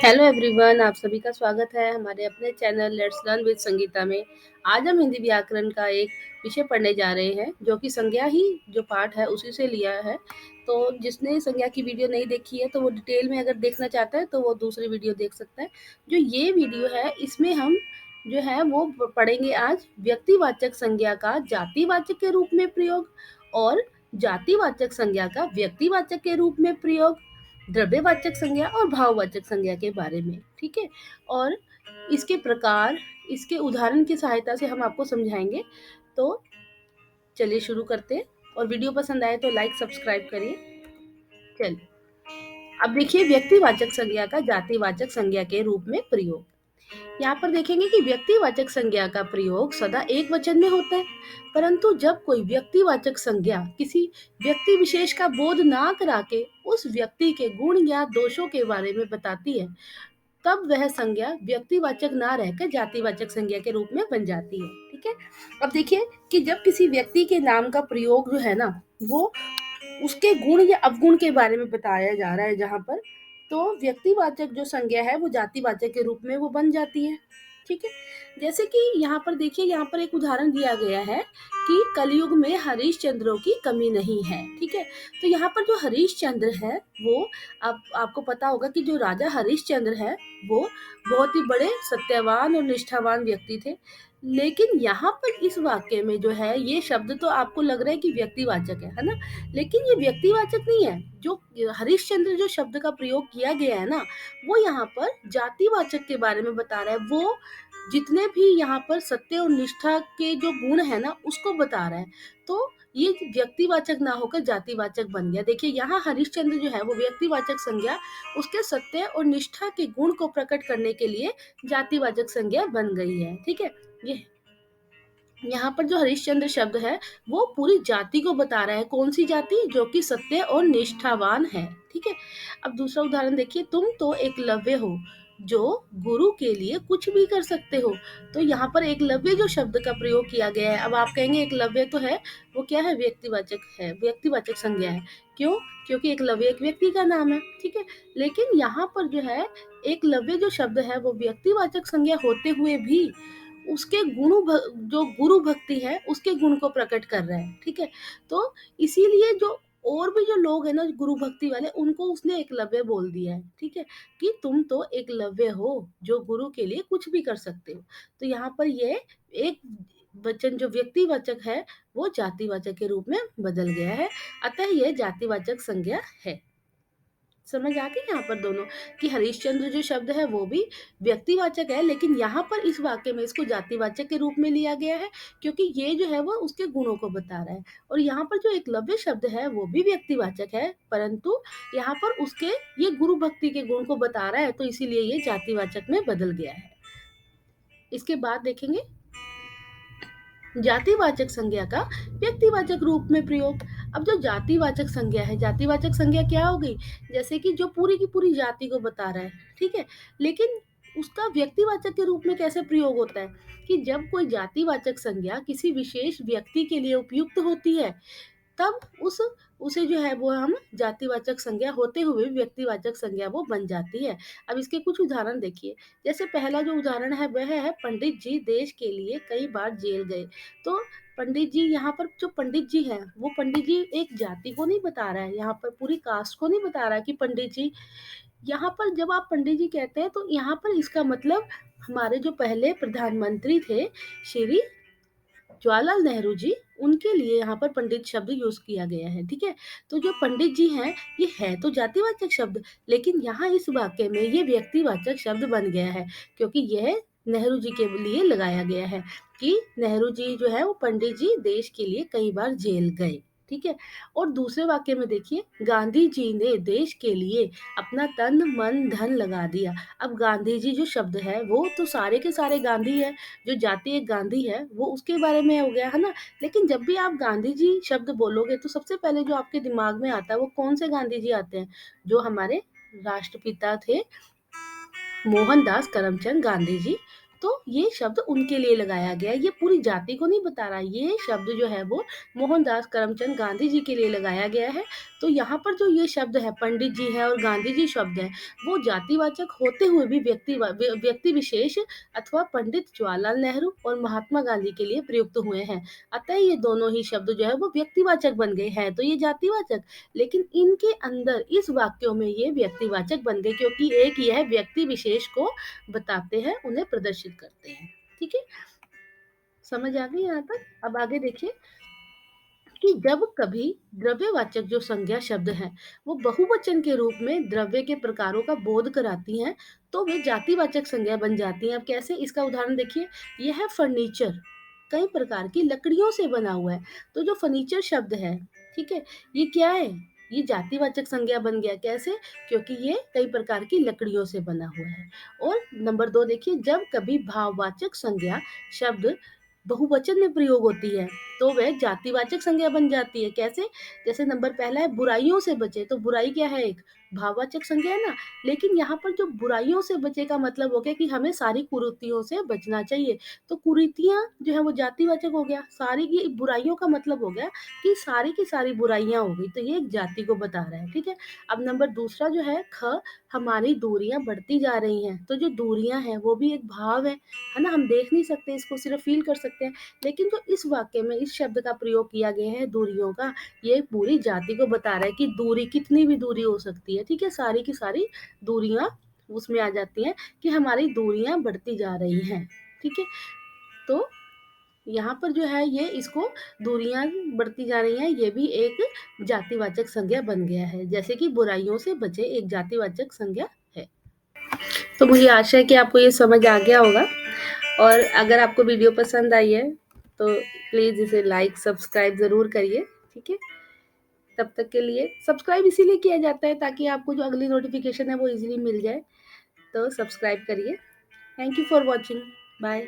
Hello everyone, आप सभी का स्वागत है हमारे अपने channel let's learn with Sangeeta में। आज हम हिंदी व्याकरण का एक विषय पढ़ने जा रहे हैं जो कि संज्ञा ही जो पाठ है उसी से लिया है। तो जिसने संज्ञा की वीडियो नहीं देखी है तो वो डिटेल में अगर देखना चाहता है तो वो दूसरी वीडियो देख सकता है। जो ये वीडियो है इसमें हम जो है वो पढ़ेंगे आज व्यक्तिवाचक संज्ञा का जातिवाचक के रूप में प्रयोग और जातिवाचक संज्ञा का व्यक्तिवाचक के रूप में प्रयोग, द्रव्यवाचक संज्ञा और भाववाचक संज्ञा के बारे में। ठीक है, और इसके प्रकार, इसके उदाहरण की सहायता से हम आपको समझाएंगे। तो चलिए शुरू करते हैं, और वीडियो पसंद आए तो लाइक सब्सक्राइब करिए। चलिए, अब देखिए व्यक्तिवाचक संज्ञा का जातिवाचक संज्ञा के रूप में प्रयोग। यहाँ पर देखेंगे कि व्यक्तिवाचक संज्ञा का प्रयोग सदा एक वचन में होता है, परंतु जब कोई व्यक्तिवाचक संज्ञा किसी व्यक्ति विशेष का बोध ना करा के उस व्यक्ति के गुण या दोषों के बारे में बताती है, तब वह संज्ञा व्यक्तिवाचक ना रहकर जातिवाचक संज्ञा के रूप में बन जाती है। ठीक है, अब देखिए कि जब किसी व्यक्ति के नाम का प्रयोग जो है ना, वो उसके गुण या अवगुण के बारे में बताया जा रहा है जहाँ पर, तो व्यक्तिवाचक जो संज्ञा है वो जातिवाचक के रूप में वो बन जाती है। ठीक है, जैसे कि यहाँ पर देखिए, यहाँ पर एक उदाहरण दिया गया है कि कलयुग में हरिश्चंद्रों की कमी नहीं है। ठीक है, तो यहाँ पर जो हरिश्चंद्र है वो, आपको पता होगा कि जो राजा हरिश्चंद्र है वो बहुत ही बड़े सत्यवान और निष्ठावान व्यक्ति थे। लेकिन यहाँ पर इस वाक्य में जो है ये शब्द तो आपको लग रहा है कि व्यक्तिवाचक है ना, लेकिन ये व्यक्तिवाचक नहीं है। जो हरिश्चंद्र जो शब्द का प्रयोग किया गया है ना, वो यहाँ पर जातिवाचक के बारे में बता रहा है। वो जितने भी यहाँ पर सत्य और निष्ठा के जो गुण है ना उसको बता रहा है। तो ये व्यक्तिवाचक ना होकर जातिवाचक बन गया। देखिए यहाँ हरिश्चंद्र जो है वो व्यक्तिवाचक संज्ञा उसके सत्य और निष्ठा के गुण को प्रकट करने के लिए जातिवाचक संज्ञा बन गई है। ठीक है, ये यहाँ पर जो हरिश्चंद्र शब्द है वो पूरी जाति को बता रहा है। कौन सी जाति? जो कि सत्य और निष्ठावान है। ठीक है, अब दूसरा उदाहरण देखिए, तुम तो एकलव्य हो जो गुरु के लिए कुछ भी कर सकते हो। तो यहाँ पर एकलव्य जो शब्द का प्रयोग किया गया है, अब आप कहेंगे एकलव्य तो है, वो क्या है? व्यक्तिवाचक है, व्यक्तिवाचक संज्ञा है। क्यों? क्योंकि एकलव्य एक व्यक्ति का नाम है। ठीक है, लेकिन यहाँ पर जो है एकलव्य जो शब्द है वो व्यक्तिवाचक संज्ञा होते हुए भी उसके जो गुरु भक्ति है उसके गुण को प्रकट कर रहा है। ठीक है, तो इसीलिए जो और भी जो लोग हैं ना गुरु भक्ति वाले, उनको उसने एकलव्य बोल दिया है। ठीक है, कि तुम तो एकलव्य हो जो गुरु के लिए कुछ भी कर सकते हो। तो यहाँ पर ये एक वचन जो व्यक्तिवाचक है वो जातिवाचक के रूप में बदल गया है, अतः यह जातिवाचक संज्ञा है। समझ आ गई यहाँ पर दोनों, कि हरिश्चंद्र जो शब्द है वो भी व्यक्तिवाचक है, लेकिन यहाँ पर इस वाक्य में इसको जातिवाचक के रूप में लिया गया है क्योंकि ये जो है वो उसके गुणों को बता रहा है। और यहाँ पर जो एकलव्य शब्द है वो भी व्यक्तिवाचक है, परंतु यहाँ पर उसके ये गुरु भक्ति के गुण को बता रहा है, तो इसीलिए ये जातिवाचक में बदल गया है। इसके बाद देखेंगे जातिवाचक संज्ञा का व्यक्तिवाचक रूप में प्रयोग। अब जो जातिवाचक संज्ञा है, जातिवाचक संज्ञा क्या हो गई? जैसे कि जो पूरी की पूरी जाति को बता रहा है। ठीक है, लेकिन उसका व्यक्तिवाचक के रूप में कैसे प्रयोग होता है? कि जब कोई जातिवाचक संज्ञा किसी विशेष व्यक्ति के लिए उपयुक्त होती है, तब उसे जो है वो हम जातिवाचक संज्ञा होते हुए व्यक्तिवाचक संज्ञा वो बन जाती है। अब इसके कुछ उदाहरण देखिए। जैसे पहला जो उदाहरण है वह है पंडित जी देश के लिए कई बार जेल गए। तो पंडित जी, यहाँ पर जो पंडित जी हैं वो पंडित जी एक जाति को नहीं बता रहा है, यहाँ पर पूरी कास्ट को नहीं बता रहा है कि पंडित जी। यहाँ पर जब आप पंडित जी कहते हैं तो यहाँ पर इसका मतलब हमारे जो पहले प्रधानमंत्री थे श्री जवाहरलाल नेहरू जी, उनके लिए यहाँ पर पंडित शब्द यूज किया गया है। ठीक है, तो जो पंडित जी हैं ये है तो जातिवाचक शब्द, लेकिन यहाँ इस वाक्य में ये व्यक्तिवाचक शब्द बन गया है क्योंकि यह नेहरू जी के लिए लगाया गया है कि नेहरू जी जो है वो पंडित जी देश के लिए कई बार जेल गए। ठीक है, और दूसरे वाक्य में देखिए, गांधी जी ने देश के लिए अपना तन मन धन लगा दिया। अब गांधी जी जो शब्द है वो तो सारे के सारे गांधी है, जो जाति एक गांधी है वो उसके बारे में हो गया है ना। लेकिन जब भी आप गांधी जी शब्द बोलोगे तो सबसे पहले जो आपके दिमाग में आता है वो कौन से गांधी जी आते हैं? जो हमारे राष्ट्रपिता थे मोहनदास करमचंद गांधी जी, तो ये शब्द उनके लिए लगाया गया है। ये पूरी जाति को नहीं बता रहा, ये शब्द जो है वो मोहनदास करमचंद गांधी जी के लिए लगाया गया है। तो यहाँ पर जो ये शब्द है, पंडित जी है और गांधी जी शब्द है, वो जातिवाचक होते हुए भी व्यक्ति विशेष अथवा पंडित जवाहरलाल नेहरू और महात्मा गांधी के लिए प्रयुक्त हुए हैं। अतः ये दोनों ही शब्द जो है वो व्यक्तिवाचक बन गए हैं, तो ये जातिवाचक, लेकिन इनके अंदर इस वाक्यों में ये व्यक्तिवाचक बन गए, क्योंकि एक यह व्यक्ति विशेष को बताते हैं, उन्हें प्रदर्शित करते हैं। ठीक है, समझ आ गई यहाँ तक? अब आगे देखिए कि जब कभी द्रव्यवाचक जो संज्ञा शब्द है वो बहुवचन के रूप में द्रव्य के प्रकारों का बोध कराती हैं, तो वे जातिवाचक संज्ञा बन जाती हैं। अब कैसे, इसका उदाहरण देखिए, यह है फर्नीचर, कई प्रकार की लकड़ियों से बना हुआ है। तो जो फर्नीचर शब्द है, ठीक है, ये क्या है, ये जातिवाचक संज्ञा बन गया। कैसे? क्योंकि ये कई प्रकार की लकड़ियों से बना हुआ है। और नंबर 2 देखिए, जब कभी भाववाचक संज्ञा शब्द बहुवचन में प्रयोग होती है, तो वह जातिवाचक संज्ञा बन जाती है। कैसे? जैसे नंबर पहला है बुराइयों से बचे, तो बुराई क्या है, एक भाववाचक संज्ञा है ना। लेकिन यहाँ पर जो बुराइयों से बचे का मतलब हो गया कि हमें सारी कुरीतियों से बचना चाहिए, तो कुरीतियां जो है वो जातिवाचक हो गया। सारी की बुराइयों का मतलब हो गया कि सारी की सारी बुराइयां हो गई, तो ये एक जाति को बता रहा है। ठीक है, अब नंबर दूसरा जो है ख, हमारी दूरियां बढ़ती जा रही हैं। तो जो दूरियां हैं वो भी एक भाव है ना, हम देख नहीं सकते इसको, सिर्फ फील कर सकते हैं। लेकिन जो इस वाक्य में इस शब्द का प्रयोग किया गया है दूरियों का, ये पूरी जाति को बता रहा है कि दूरी कितनी भी दूरी हो सकती है। ठीक है, सारी की सारी दूरियां उसमें आ जाती हैं कि हमारी दूरियां बढ़ती जा रही हैं। ठीक है, तो यहाँ पर जो है ये इसको दूरियां बढ़ती जा रही हैं, ये भी एक जातिवाचक संज्ञा बन गया है। जैसे कि बुराइयों से बचे एक जातिवाचक संज्ञा है। तो मुझे आशा है कि आपको ये समझ आ गया होगा, और अगर आपको वीडियो पसंद आई है तो प्लीज़ इसे लाइक सब्सक्राइब ज़रूर करिए। ठीक है, तब तक के लिए सब्सक्राइब इसीलिए किया जाता है ताकि आपको जो अगली नोटिफिकेशन है वो इजीली मिल जाए, तो सब्सक्राइब करिए। Thank you for watching, bye.